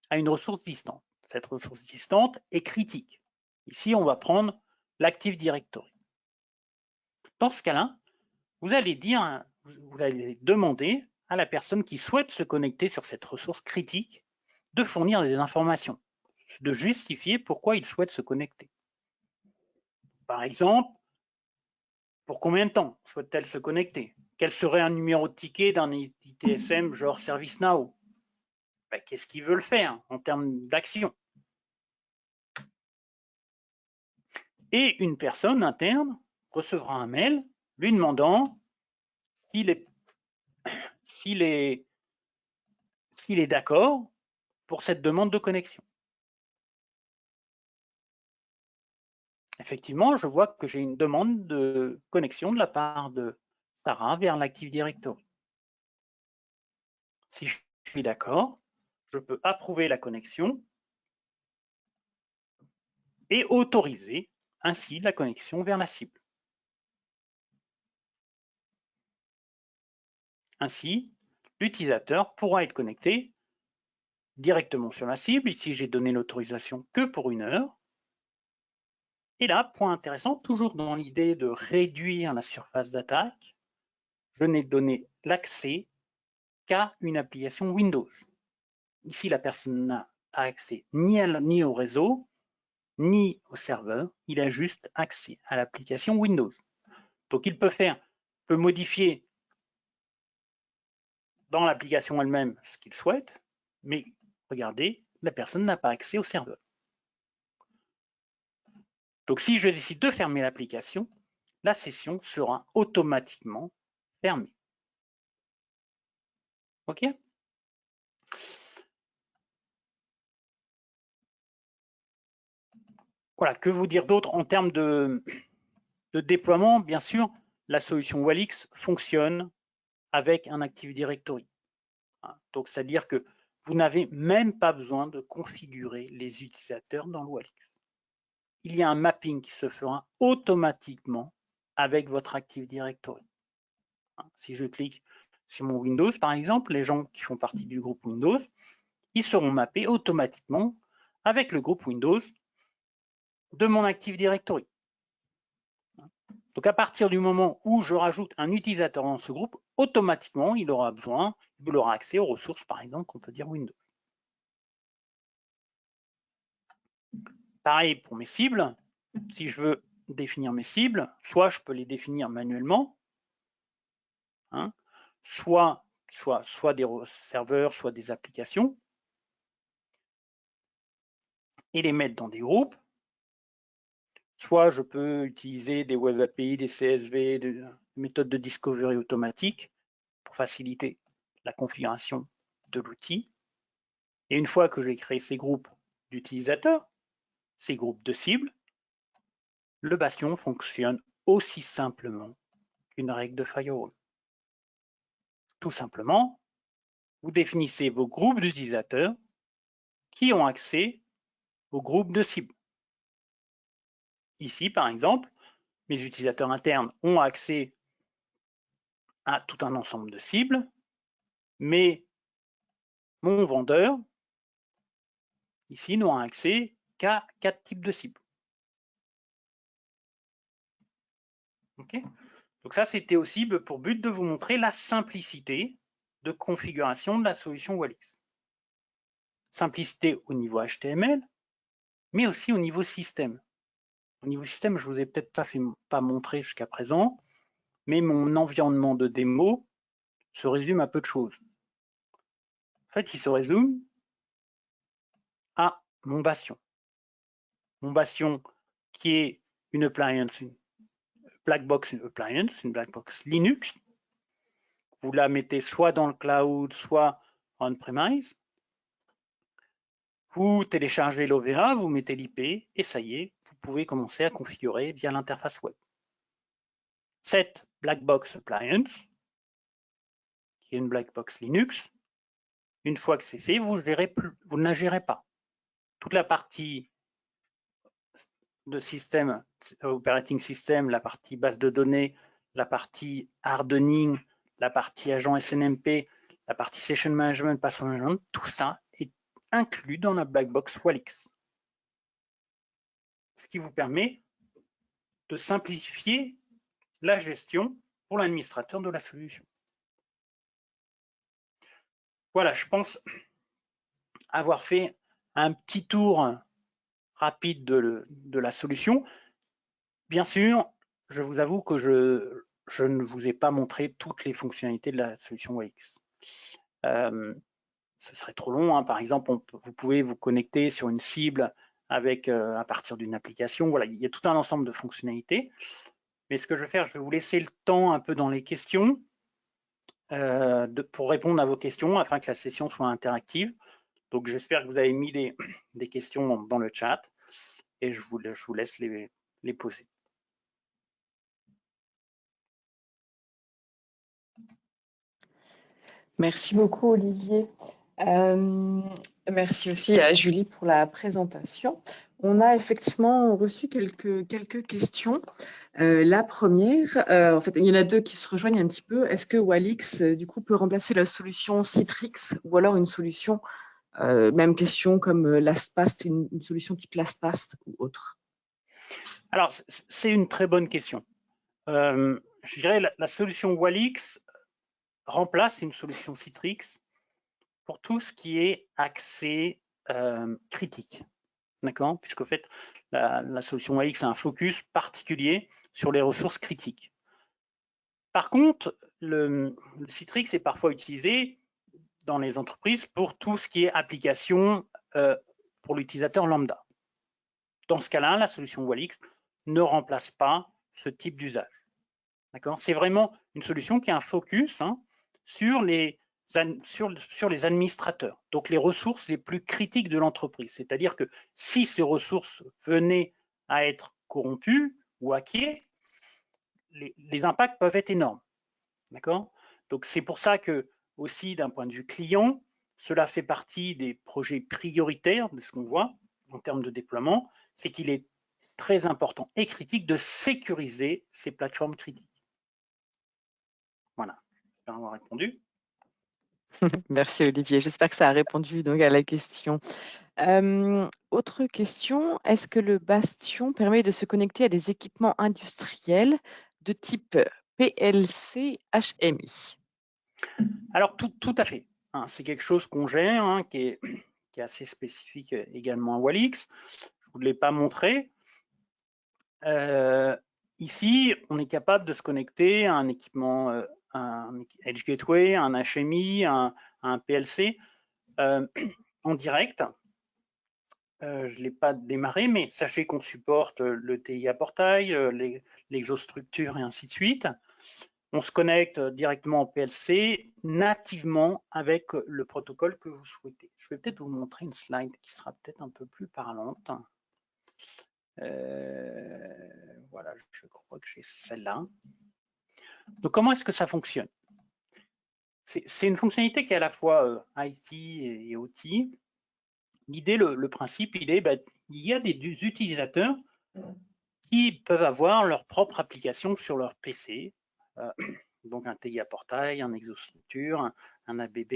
Speaker 3: à une ressource distante. Cette ressource distante est critique. Ici, on va prendre l'Active Directory. Dans ce cas-là, vous allez demander à la personne qui souhaite se connecter sur cette ressource critique de fournir des informations, de justifier pourquoi il souhaite se connecter. Par exemple, pour combien de temps souhaite-t-elle se connecter? Quel serait un numéro de ticket d'un ITSM genre ServiceNow? Qu'est-ce qu'il veut le faire en termes d'action? Et une personne interne recevra un mail lui demandant s'il est d'accord pour cette demande de connexion. Effectivement, je vois que j'ai une demande de connexion de la part de Sarah vers l'Active Directory. Si je suis d'accord, je peux approuver la connexion et autoriser ainsi la connexion vers la cible. Ainsi, l'utilisateur pourra être connecté directement sur la cible. Ici, j'ai donné l'autorisation que pour 1 heure. Et là, point intéressant, toujours dans l'idée de réduire la surface d'attaque, je n'ai donné l'accès qu'à une application Windows. Ici, la personne n'a pas accès ni au réseau, ni au serveur. Il a juste accès à l'application Windows. Donc, il peut modifier dans l'application elle-même ce qu'il souhaite, mais regardez, la personne n'a pas accès au serveur. Donc, si je décide de fermer l'application, la session sera automatiquement fermée. OK? Voilà, que vous dire d'autre en termes de déploiement? Bien sûr, la solution Walix fonctionne avec un Active Directory. Donc, c'est-à-dire que vous n'avez même pas besoin de configurer les utilisateurs dans le Walix. Il y a un mapping qui se fera automatiquement avec votre Active Directory. Si je clique sur mon Windows, par exemple, les gens qui font partie du groupe Windows, ils seront mappés automatiquement avec le groupe Windows de mon Active Directory. Donc, à partir du moment où je rajoute un utilisateur dans ce groupe, automatiquement, il aura accès aux ressources, par exemple, qu'on peut dire Windows. Pareil pour mes cibles. Si je veux définir mes cibles, soit je peux les définir manuellement, soit des serveurs, soit des applications, et les mettre dans des groupes. Soit je peux utiliser des Web API, des CSV, des méthodes de discovery automatique pour faciliter la configuration de l'outil. Et une fois que j'ai créé ces groupes d'utilisateurs, ces groupes de cibles, le Bastion fonctionne aussi simplement qu'une règle de firewall. Tout simplement, vous définissez vos groupes d'utilisateurs qui ont accès aux groupes de cibles. Ici, par exemple, mes utilisateurs internes ont accès à tout un ensemble de cibles, mais mon vendeur, ici, n'aura accès qu'à 4 types de cibles. Okay. Donc ça, c'était aussi pour but de vous montrer la simplicité de configuration de la solution Walix. Simplicité au niveau HTML, mais aussi au niveau système. Au niveau système, je ne vous ai peut-être pas montré jusqu'à présent, mais mon environnement de démo se résume à peu de choses. En fait, il se résume à mon Bastion. Mon Bastion qui est une appliance, une black box Linux. Vous la mettez soit dans le cloud, soit on-premise. Vous téléchargez l'OVA, vous mettez l'IP et ça y est, vous pouvez commencer à configurer via l'interface web. Cette black box appliance, qui est une black box Linux, une fois que c'est fait, vous ne la gérez pas. Toute la partie de système, operating system, la partie base de données, la partie hardening, la partie agent SNMP, la partie session management, password management, tout ça est inclus dans la black box Walix. Ce qui vous permet de simplifier la gestion pour l'administrateur de la solution. voilà, je pense avoir fait un petit tour rapide de la solution. Bien sûr, je vous avoue que je ne vous ai pas montré toutes les fonctionnalités de la solution Walix. Ce serait trop long, hein. Par exemple, vous pouvez vous connecter sur une cible avec, à partir d'une application. Voilà, il y a tout un ensemble de fonctionnalités. Mais ce que je vais faire, je vais vous laisser le temps un peu dans les questions pour répondre à vos questions afin que la session soit interactive. Donc, j'espère que vous avez mis des questions dans le chat et je vous laisse les poser.
Speaker 1: Merci beaucoup, Olivier. Merci aussi à Julie pour la présentation. On a effectivement reçu quelques questions. La première, en fait, il y en a deux qui se rejoignent un petit peu. Est-ce que Walix, du coup, peut remplacer la solution Citrix ou alors une solution, même question comme LastPass, une solution type LastPass ou autre?
Speaker 3: Alors, c'est une très bonne question. Je dirais la solution Walix remplace une solution Citrix pour tout ce qui est accès critique. D'accord? Puisqu'en fait, la solution Walix a un focus particulier sur les ressources critiques. Par contre, le Citrix est parfois utilisé dans les entreprises pour tout ce qui est application pour l'utilisateur lambda. Dans ce cas-là, la solution Walix ne remplace pas ce type d'usage. D'accord? C'est vraiment une solution qui a un focus sur les administrateurs, donc les ressources les plus critiques de l'entreprise. C'est-à-dire que si ces ressources venaient à être corrompues ou hackées, les impacts peuvent être énormes. D'accord? Donc c'est pour ça que aussi d'un point de vue client, cela fait partie des projets prioritaires de ce qu'on voit en termes de déploiement, c'est qu'il est très important et critique de sécuriser ces plateformes critiques. Voilà, j'espère avoir répondu.
Speaker 1: Merci Olivier, j'espère que ça a répondu donc à la question. Autre question, est-ce que le Bastion permet de se connecter à des équipements industriels de type PLC HMI?
Speaker 3: Alors tout à fait, c'est quelque chose qu'on gère, qui est assez spécifique également à Walix. Je ne vous l'ai pas montré. Ici, on est capable de se connecter à un équipement, un Edge Gateway, un HMI, un PLC en direct. Je ne l'ai pas démarré, mais sachez qu'on supporte le TIA portail, l'exostructure et ainsi de suite. On se connecte directement au PLC nativement avec le protocole que vous souhaitez. Je vais peut-être vous montrer une slide qui sera peut-être un peu plus parlante. Voilà, je crois que j'ai celle-là. Donc, comment est-ce que ça fonctionne? C'est une fonctionnalité qui est à la fois IT et OT. L'idée, le principe, il y a des utilisateurs qui peuvent avoir leur propre application sur leur PC. Donc, un TIA portail, un exostructure, un ABB,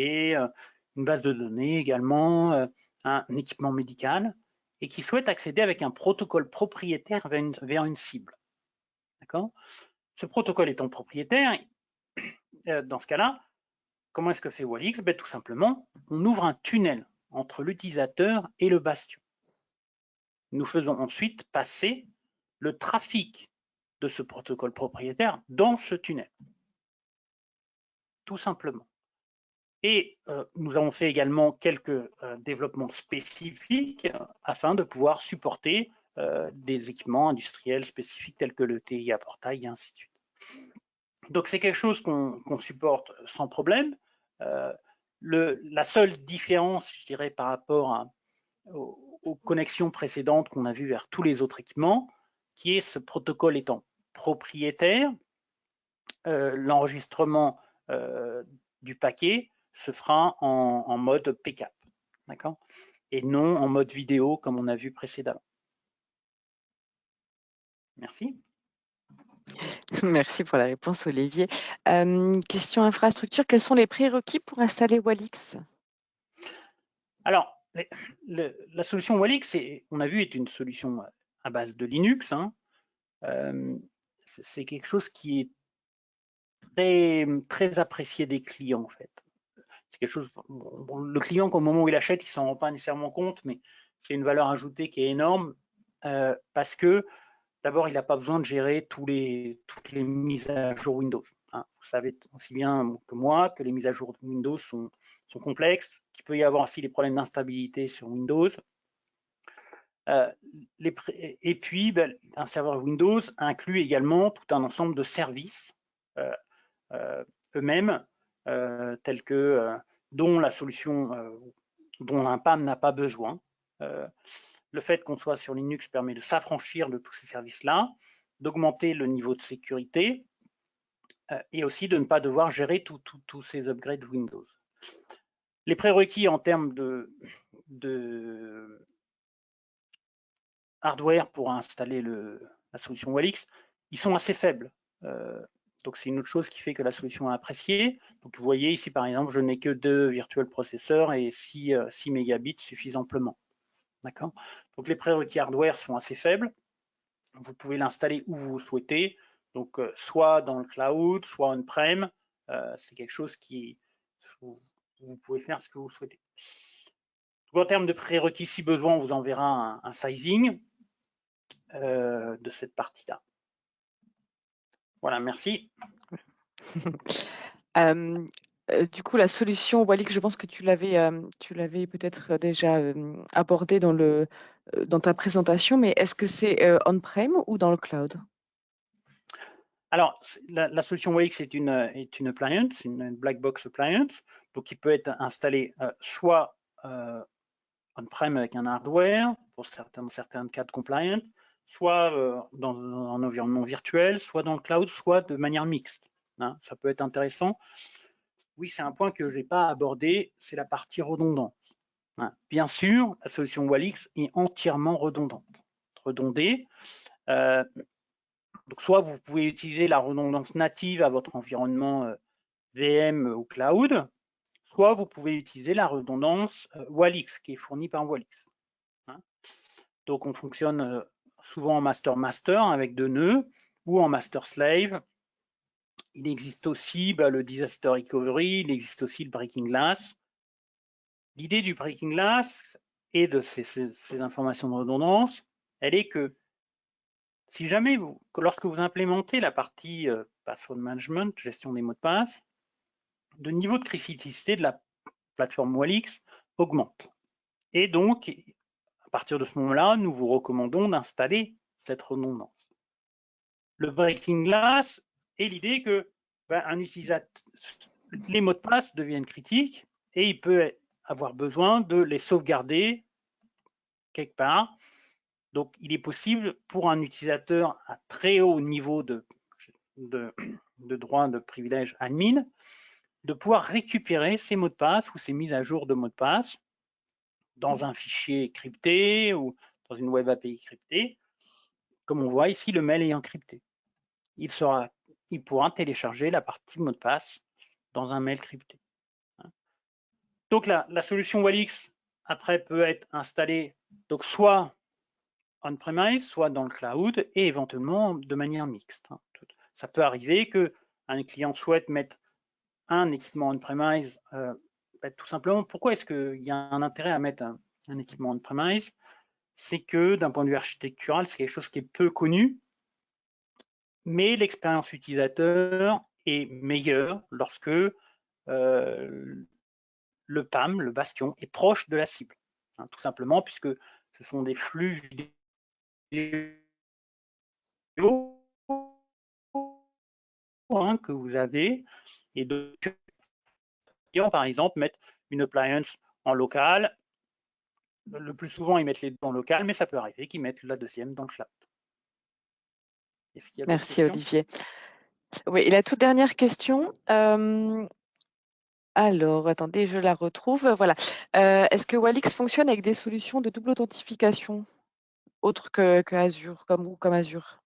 Speaker 3: une base de données également, un équipement médical, et qui souhaitent accéder avec un protocole propriétaire vers une cible. D'accord? Ce protocole étant propriétaire, dans ce cas-là, comment est-ce que fait Walix? Tout simplement, on ouvre un tunnel entre l'utilisateur et le bastion. Nous faisons ensuite passer le trafic de ce protocole propriétaire dans ce tunnel. Tout simplement. Et nous avons fait également quelques développements spécifiques afin de pouvoir supporter des équipements industriels spécifiques tels que le TIA portail et ainsi de suite. Donc c'est quelque chose qu'on supporte sans problème. La seule différence, je dirais, par rapport aux connexions précédentes qu'on a vues vers tous les autres équipements, qui est ce protocole étant propriétaire, l'enregistrement du paquet se fera en mode PCAP, d'accord, et non en mode vidéo comme on a vu précédemment. Merci.
Speaker 1: Merci pour la réponse, Olivier. Question infrastructure, quels sont les prérequis pour installer Walix? Alors, la solution Walix, on a vu, est une solution à base de Linux. C'est quelque chose qui est très, très apprécié des clients, en fait.
Speaker 3: c'est quelque chose, bon, le client, au moment où il achète, il s'en rend pas nécessairement compte, mais c'est une valeur ajoutée qui est énorme parce que d'abord, il n'a pas besoin de gérer toutes les mises à jour Windows. Hein. Vous savez aussi bien que moi que les mises à jour de Windows sont complexes, qu'il peut y avoir aussi des problèmes d'instabilité sur Windows. Et puis, un serveur Windows inclut également tout un ensemble de services eux-mêmes, tels que dont la solution, dont un PAM n'a pas besoin. Le fait qu'on soit sur Linux permet de s'affranchir de tous ces services-là, d'augmenter le niveau de sécurité et aussi de ne pas devoir gérer tous ces upgrades Windows. Les prérequis en termes de hardware pour installer la solution Walix, ils sont assez faibles. Donc c'est une autre chose qui fait que la solution est appréciée. Donc vous voyez ici par exemple, je n'ai que 2 virtual processeurs et 6 mégabits suffisent amplement. D'accord. Donc les prérequis hardware sont assez faibles. Vous pouvez l'installer où vous souhaitez, donc soit dans le cloud, soit on-prem. C'est quelque chose qui vous pouvez faire ce que vous souhaitez. Donc, en termes de prérequis, si besoin, on vous enverra un sizing de cette partie-là. Voilà, merci.
Speaker 1: Du coup, la solution Walix, je pense que tu l'avais peut-être déjà abordée dans ta présentation, mais est-ce que c'est on-prem ou dans le cloud?
Speaker 3: Alors, la solution Walix est une appliance, une black box appliance, donc qui peut être installée soit on-prem avec un hardware, pour certains cas de compliance, soit dans un environnement virtuel, soit dans le cloud, soit de manière mixte. Hein, ça peut être intéressant. Oui, c'est un point que je n'ai pas abordé, c'est la partie redondante. Hein, bien sûr, la solution Walix est entièrement redondante. Redondée. Donc, soit vous pouvez utiliser la redondance native à votre environnement VM ou cloud, soit vous pouvez utiliser la redondance Walix qui est fournie par Walix. Hein. Donc, on fonctionne souvent en master-master avec 2 nœuds ou en master-slave. Il existe aussi le disaster recovery, il existe aussi le breaking glass. L'idée du breaking glass et de ces informations de redondance, elle est que si jamais lorsque vous implémentez la partie password management, gestion des mots de passe, le niveau de criticité de la plateforme Walix augmente. Et donc, à partir de ce moment-là, nous vous recommandons d'installer cette redondance. Le breaking glass est l'idée que un utilisateur, les mots de passe deviennent critiques et il peut avoir besoin de les sauvegarder quelque part. Donc, il est possible pour un utilisateur à très haut niveau de droit de privilège admin de pouvoir récupérer ces mots de passe ou ces mises à jour de mots de passe dans un fichier crypté ou dans une web API cryptée. Comme on voit ici, le mail est encrypté. Il pourra télécharger la partie mot de passe dans un mail crypté. Donc la solution Walix, après, peut être installée donc soit on-premise, soit dans le cloud et éventuellement de manière mixte. Ça peut arriver qu'un client souhaite mettre un équipement on-premise, tout simplement. Pourquoi est-ce qu'il y a un intérêt à mettre un équipement on-premise? C'est que d'un point de vue architectural, c'est quelque chose qui est peu connu, mais l'expérience utilisateur est meilleure lorsque le PAM, le bastion, est proche de la cible. Hein, tout simplement puisque ce sont des flux vidéo que vous avez et donc par exemple mettre une appliance en local. Le plus souvent ils mettent les deux en local, mais ça peut arriver qu'ils mettent la deuxième dans le cloud. Est-ce qu'il y a d'autres questions?
Speaker 1: Merci Olivier. Oui, et la toute dernière question. Alors, attendez, je la retrouve. Voilà. Est-ce que Walix fonctionne avec des solutions de double authentification autres que Azure, comme Azure?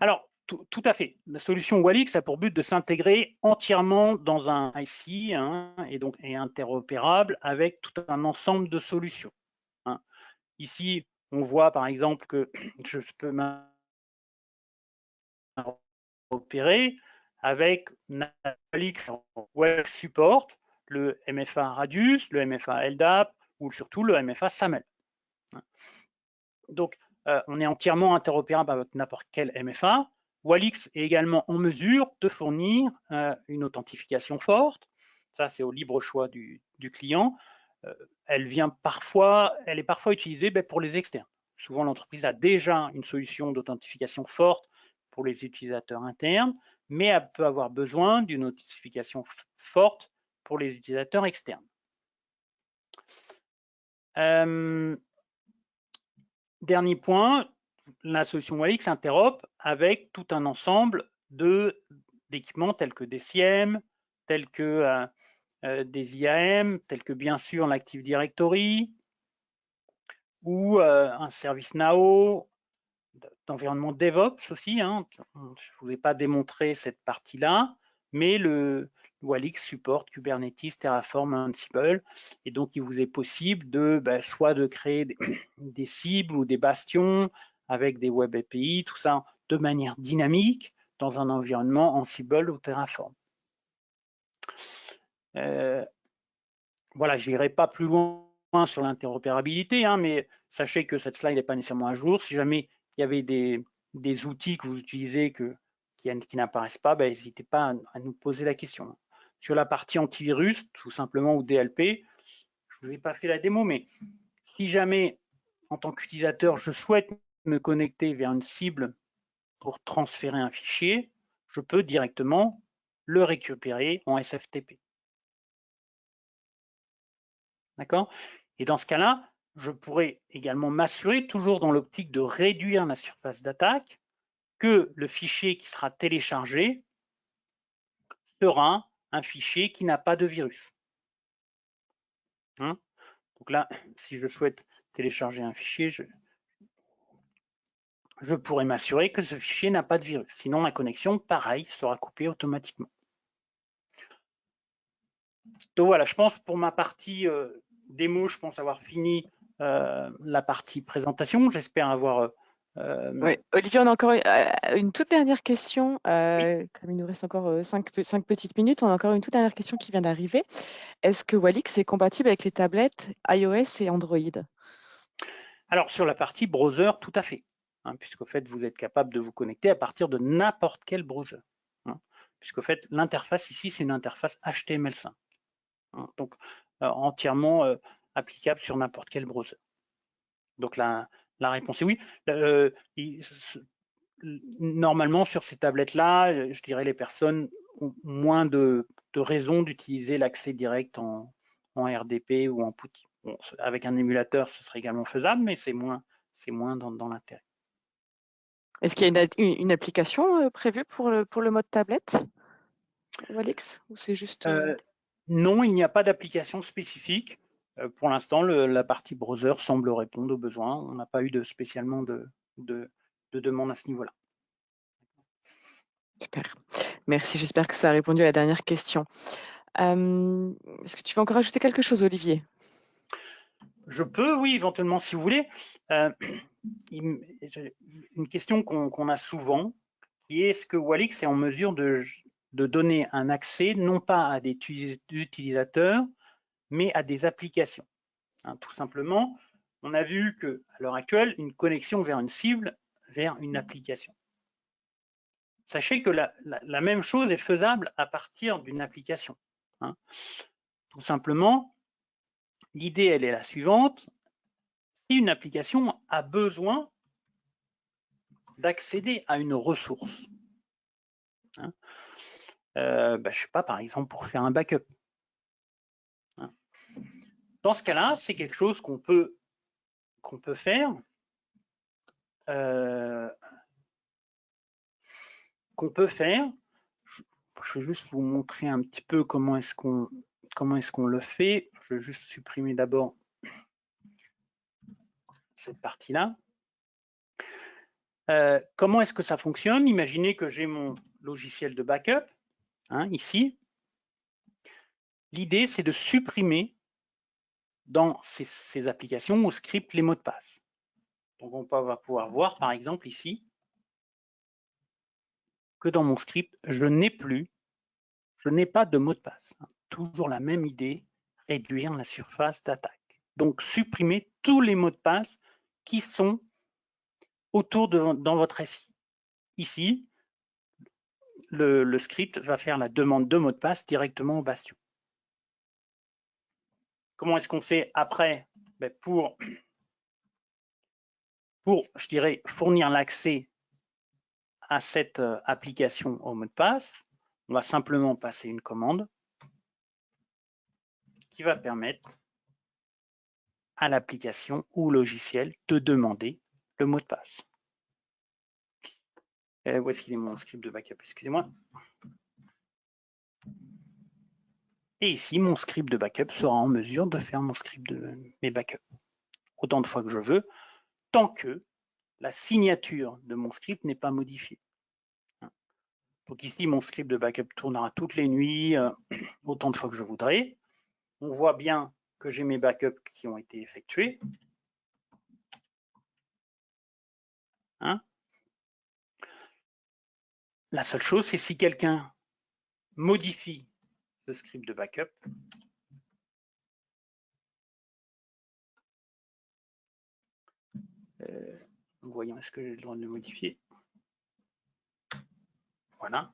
Speaker 3: Alors, tout à fait. La solution Walix a pour but de s'intégrer entièrement dans un IC et donc est interopérable avec tout un ensemble de solutions. Hein. Ici, on voit par exemple que je peux m'interopérer avec Walix Web Support, le MFA Radius, le MFA LDAP ou surtout le MFA SAML. Donc, on est entièrement interopérable avec n'importe quel MFA. Walix est également en mesure de fournir une authentification forte. Ça, c'est au libre choix du client. Elle est parfois utilisée pour les externes. Souvent, l'entreprise a déjà une solution d'authentification forte pour les utilisateurs internes, mais elle peut avoir besoin d'une authentification forte pour les utilisateurs externes. Dernier point, la solution Walix interopère avec tout un ensemble d'équipements tels que des SIEM, tels que des IAM, tels que bien sûr l'Active Directory ou un ServiceNow, d'environnement DevOps aussi. Je ne vous ai pas démontré cette partie-là, mais le Walix supporte Kubernetes, Terraform, Ansible, et donc il vous est possible soit de créer des cibles ou des bastions avec des web API, tout ça de manière dynamique dans un environnement Ansible ou Terraform. Voilà, je n'irai pas plus loin sur l'interopérabilité, mais sachez que cette slide n'est pas nécessairement à jour. Si jamais il y avait des outils que vous utilisez qui n'apparaissent pas, n'hésitez pas à nous poser la question. Sur la partie antivirus, tout simplement, ou DLP, je ne vous ai pas fait la démo, mais si jamais, en tant qu'utilisateur, je souhaite me connecter vers une cible pour transférer un fichier, je peux directement le récupérer en SFTP. D'accord? Et dans ce cas-là, je pourrais également m'assurer, toujours dans l'optique de réduire la surface d'attaque, que le fichier qui sera téléchargé sera un fichier qui n'a pas de virus. Donc là, si je souhaite télécharger un fichier, je pourrais m'assurer que ce fichier n'a pas de virus. Sinon, la connexion, pareil, sera coupée automatiquement. Donc voilà, je pense pour ma partie démo, je pense avoir fini la partie présentation. J'espère avoir...
Speaker 1: Oui, Olivier, on a encore une toute dernière question.
Speaker 3: Oui.
Speaker 1: Comme il nous reste encore 5 petites minutes, on a encore une toute dernière question qui vient d'arriver. Est-ce que Walix est compatible avec les tablettes iOS et Android?
Speaker 3: Alors, sur la partie browser, tout à fait. Puisqu'au fait, vous êtes capable de vous connecter à partir de n'importe quel browser. Puisqu'au fait, l'interface ici, c'est une interface HTML5. Donc, entièrement applicable sur n'importe quel browser. Donc, la réponse est oui. Normalement, sur ces tablettes-là, je dirais les personnes ont moins de raisons d'utiliser l'accès direct en RDP ou en PuTTY. Bon, avec un émulateur, ce serait également faisable, mais c'est moins dans l'intérêt.
Speaker 1: Est-ce qu'il y a une application prévue pour le mode tablette, Walix, ou c'est juste...
Speaker 3: Non, il n'y a pas d'application spécifique. Pour l'instant, la partie browser semble répondre aux besoins. On n'a pas eu spécialement de demande à ce niveau-là.
Speaker 1: Super. Merci, j'espère que ça a répondu à la dernière question. Est-ce que tu veux encore ajouter quelque chose, Olivier?
Speaker 3: Je peux, oui, éventuellement, si vous voulez. Une question qu'on a souvent, qui est est-ce que Walix est en mesure de donner un accès non pas à des utilisateurs, mais à des applications. Tout simplement, on a vu qu'à l'heure actuelle, une connexion vers une cible, vers une application. Sachez que la même chose est faisable à partir d'une application. Tout simplement, l'idée, elle est la suivante. Si une application a besoin d'accéder à une ressource, je ne sais pas, par exemple, pour faire un backup. Dans ce cas-là, c'est quelque chose qu'on peut faire. Je vais juste vous montrer un petit peu comment est-ce qu'on le fait. Je vais juste supprimer d'abord cette partie-là. Comment est-ce que ça fonctionne? Imaginez que j'ai mon logiciel de backup, ici. L'idée, c'est de supprimer dans ces applications ou scripts les mots de passe. Donc, on va pouvoir voir, par exemple, ici, que dans mon script, je n'ai pas de mot de passe. Toujours la même idée, réduire la surface d'attaque. Donc, supprimer tous les mots de passe qui sont autour dans votre SI. Ici, le script va faire la demande de mot de passe directement au bastion. Comment est-ce qu'on fait après? Pour, je dirais, fournir l'accès à cette application au mot de passe, on va simplement passer une commande qui va permettre à l'application ou au logiciel de demander le mot de passe. Où est-ce qu'il est mon script de backup? Excusez-moi. Et ici, mon script de backup sera en mesure de faire mon script de mes backups autant de fois que je veux, tant que la signature de mon script n'est pas modifiée. Donc ici, mon script de backup tournera toutes les nuits, autant de fois que je voudrais. On voit bien que j'ai mes backups qui ont été effectués. La seule chose, c'est si quelqu'un modifie ce script de backup, voyons, est-ce que j'ai le droit de le modifier? Voilà.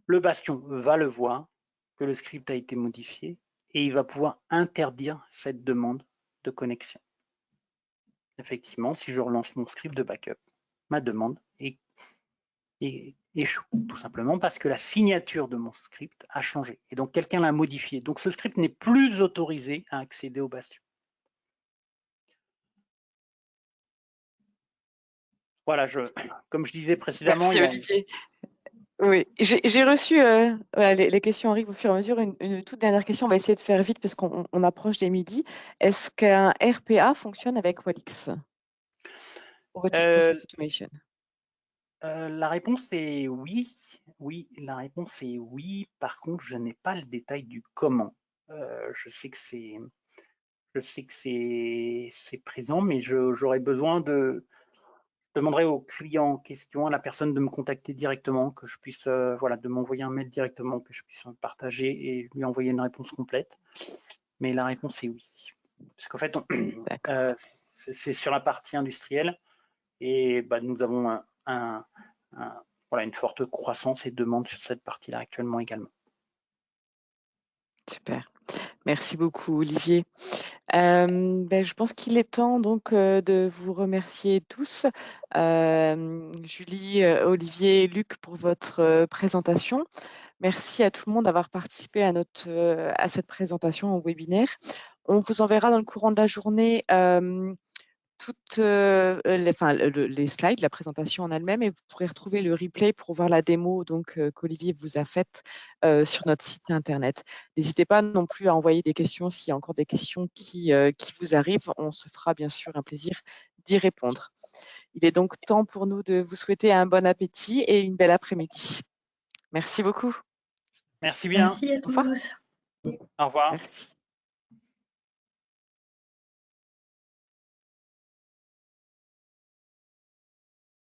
Speaker 3: Le bastion va le voir, que le script a été modifié, et il va pouvoir interdire cette demande de connexion. Effectivement, si je relance mon script de backup, ma demande échoue, tout simplement parce que la signature de mon script a changé. Et donc, quelqu'un l'a modifié. Donc, ce script n'est plus autorisé à accéder au bastion. Voilà, comme je disais précédemment,
Speaker 1: Merci, Olivier. Oui, j'ai reçu, voilà, les questions arrivent au fur et à mesure. Une toute dernière question, on va essayer de faire vite parce qu'on approche des midis. Est-ce qu'un RPA fonctionne avec Walix? Robotic Process Automation.
Speaker 3: La réponse est oui. Oui, la réponse est oui. Par contre, je n'ai pas le détail du comment. Je sais que c'est présent, mais j'aurais besoin de... Je demanderai au client en question, à la personne de me contacter directement, que je puisse, voilà, de m'envoyer un mail directement, que je puisse partager et lui envoyer une réponse complète. Mais la réponse est oui. Parce qu'en fait, c'est sur la partie industrielle et nous avons voilà, une forte croissance et demande sur cette partie-là actuellement également.
Speaker 1: Super. Merci beaucoup, Olivier. Je pense qu'il est temps donc de vous remercier tous, Julie, Olivier et Luc, pour votre présentation. Merci à tout le monde d'avoir participé à cette présentation au webinaire. On vous enverra dans le courant de la journée toutes les slides, la présentation en elle-même, et vous pourrez retrouver le replay pour voir la démo qu'Olivier vous a faite sur notre site internet. N'hésitez pas non plus à envoyer des questions s'il y a encore des questions qui vous arrivent. On se fera bien sûr un plaisir d'y répondre. Il est donc temps pour nous de vous souhaiter un bon appétit et une belle après-midi. Merci beaucoup.
Speaker 3: Merci bien.
Speaker 2: Merci à tous.
Speaker 3: Au revoir.
Speaker 1: Merci.